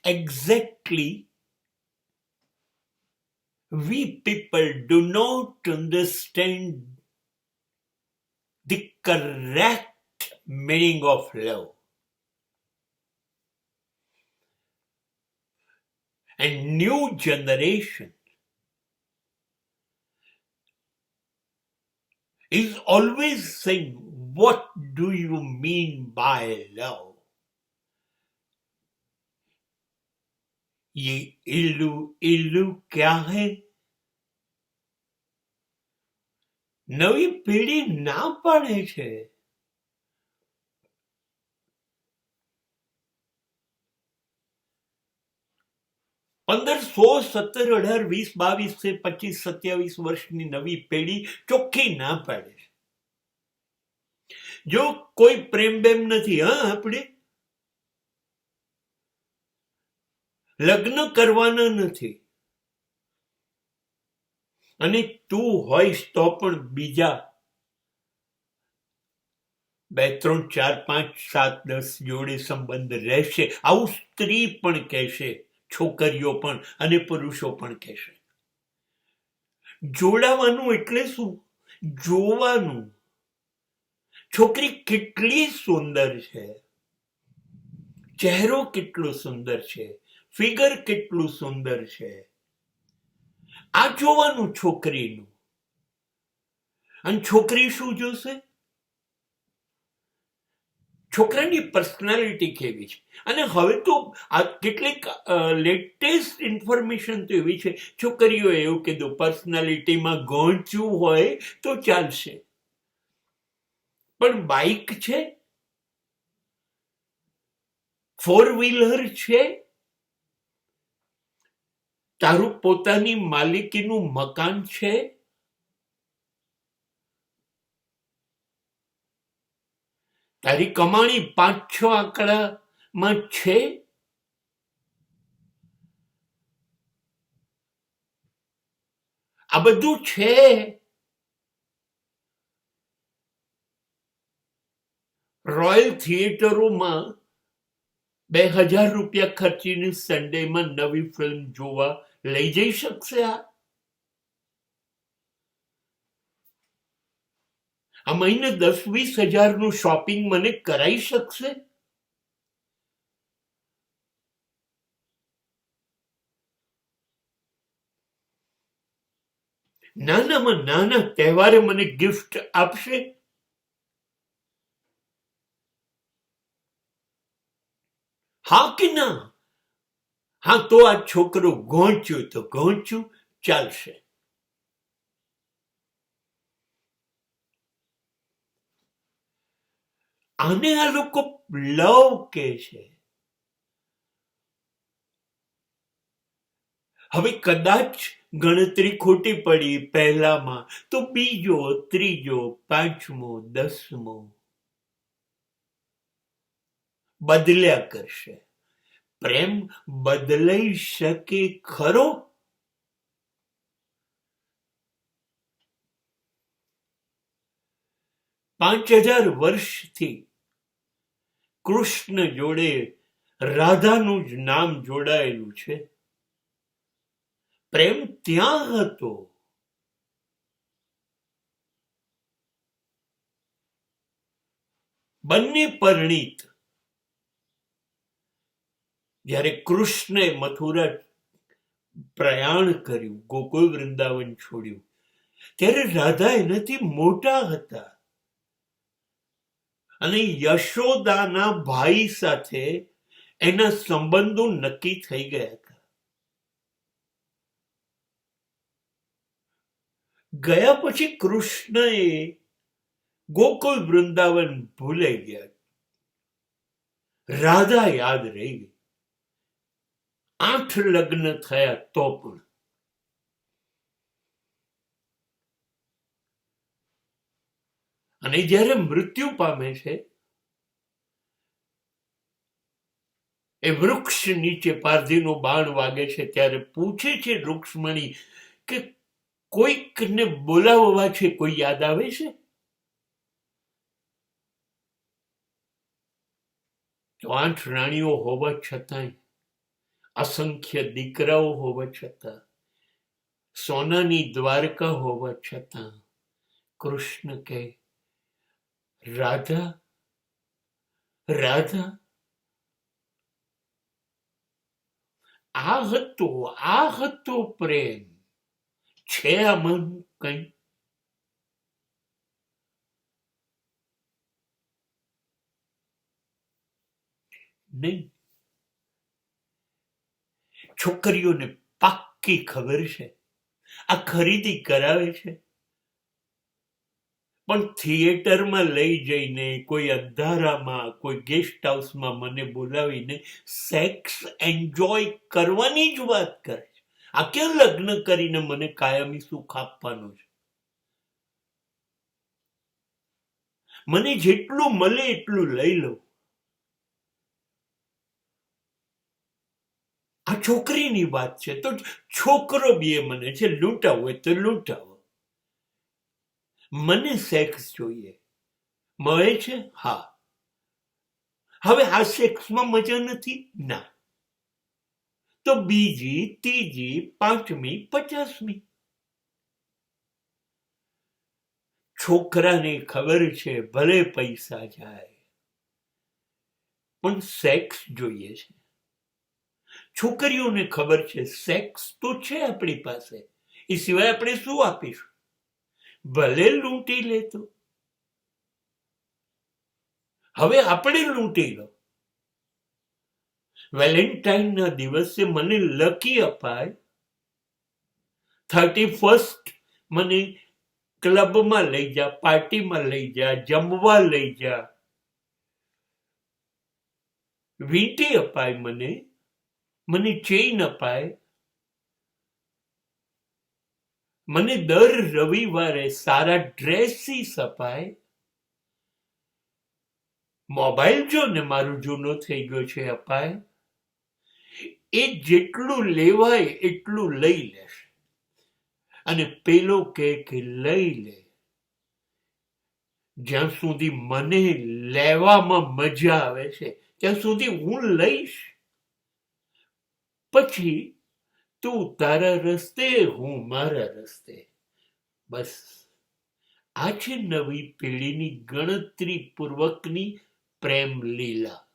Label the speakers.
Speaker 1: exactly we people do not understand the correct meaning of love. And new generation is always saying, what do you mean by love? ये इल्लू इल्लू क्या है? નવી પેઢી ના પાડે છે. 15, 16, 17, 18, 20, 22 से 25, 27 વર્ષની નવી પેઢી ચોખ્ખી ના પાડે છે. જો કોઈ પ્રેમ બેમ નથી, હા, આપણે લગ્ન કરવાના નથી. અને તું હોઈશ તો પણ બીજા 2, 3, 4, 5, 7, 10 જોડે સંબંધ રહેશે. આવું સ્ત્રી પણ કહેશે, છોકરીઓ પણ અને પુરુષો પણ કહેશે. જોડાવાનું એટલે શું? જોવાનું. છોકરી કેટલી સુંદર છે, ચહેરો કેટલો સુંદર છે, ફિગર કેટલું સુંદર છે, આ જોવાનું છોકરીનું. અને છોકરી શું જોશે? છોકરાની પર્સનાલિટી કેવી છે. અને હવે તો આ કેટલીક લેટેસ્ટ ઇન્ફોર્મેશન તો એવી છે, છોકરીઓ એવું કીધું પર્સનાલિટીમાં ગોંચવું હોય તો ચાલશે, પણ બાઇક છે, 4 વ્હીલર છે, તારું પોતાની માલિકીનું મકાન છે, તારી કમાણી 5-6 આંકડામાં છે, આ બધું છે. રોયલ થિયેટરોમાં 2000 રૂપિયા ખર્ચીને સન્ડેમાં નવી ફિલ્મ જોવા લઈ જઈ શકશે? આ મહિને 10-20 હજારનું શોપિંગ મને કરાઈ શકશે? નાનામાં નાના તહેવારે મને ગિફ્ટ આપશે? હા કે ના? હા, તો આ છોકરો ગોંચ્યું તો ગોંચ્યું, ચાલશે. આને આ લોકો લવ કે છે. હવે કદાચ ગણતરી ખોટી પડી પહેલામાં, તો બીજો, ત્રીજો, 5મો, 10મો બદલ્યા કરશે. પ્રેમ બદલાઈ શકે ખરો? $5000 વર્ષથી કૃષ્ણ જોડે રાધાનું જ નામ જોડાયેલું છે. પ્રેમ ત્યાં હતો. બંને પરિણીત. જ્યારે કૃષ્ણે મથુરા પ્રયાણ કર્યું, ગોકુળ વૃંદાવન છોડ્યું, ત્યારે રાધા એનાથી મોટા હતા. અને યશોદાના ભાઈ સાથે એના સંબંધો નક્કી થઈ ગયા હતા. ગયા પછી કૃષ્ણએ ગોકુળ વૃંદાવન ભૂલાઈ ગયા. રાધા યાદ રહી ગઈ. 8 લગ્ન થયા તો પણ. અને જ્યારે મૃત્યુ પામે છે, એ વૃક્ષ નીચે પારધીનો બાણ વાગે છે, ત્યારે પૂછે છે રૂક્ષ્મણી કે કોઈકને બોલાવવા છે, કોઈ યાદ આવે છે? તો 8 રાણીઓ હોવા છતાંય અસંખ્ય દીકરાઓ હોવા છતાં, સોનાની દ્વારકા હોવા છતાં કૃષ્ણ કહે, રાધા રાધા. આ હતો પ્રેમ. છે આમાં કઈ? નહીં. છોકરીઓને પાક્કી ખબર છે આ ખરીદી કરાવે છે, પણ થિયેટરમાં લઈ જઈને, કોઈ અંધારામાં, કોઈ ગેસ્ટ હાઉસમાં મને બોલાવીને સેક્સ એન્જોય કરવાની જ વાત કરે છે. આ ક્યાં લગ્ન કરીને મને કાયમી સુખ આપવાનું છે? મને જેટલું મળે એટલું લઈ લો. આ છોકરીની વાત છે, તો છોકરો બી મને છે, લૂંટાવો હોય તો લૂંટાવો. મને સેક્સ જોઈએ. મળે છે? હા. હવે આ સેક્સમાં મજા નથી? ના. તો બીજી, ત્રીજી, 5મી, 50મી. છોકરાને ખબર છે ભલે પૈસા જાય પણ સેક્સ જોઈએ છે. છોકરીઓને ખબર છે સેક્સ તો છે આપણી પાસે, એ સિવાય આપણે શું આપીશું? ભલે લૂંટી લેતો. હવે આપણે લૂંટી લો. વેલેન્ટાઇનના દિવસે મને લકી અપાય, 31st મને ક્લબમાં લઈ જા, પાર્ટીમાં લઈ જા, જમવા લઈ જા. વીંટી અપાય મને ચેઇન અપાય, મને દર રવિવારે સારા ડ્રેસીસ અપાય. મોબાઈલ જો ને મારું જૂનો થઈ ગયો છે અપાય. એ જેટલું લેવાય એટલું લઈ લેશે. અને પેલો કે લઈ લે, જ્યાં સુધી મને લેવામાં મજા આવે છે ત્યાં સુધી હું લઈશ. પછી તું તારા રસ્તે, હું મારા રસ્તે. બસ આ છે નવી પેઢીની ગણતરી પૂર્વકની પ્રેમ લીલા.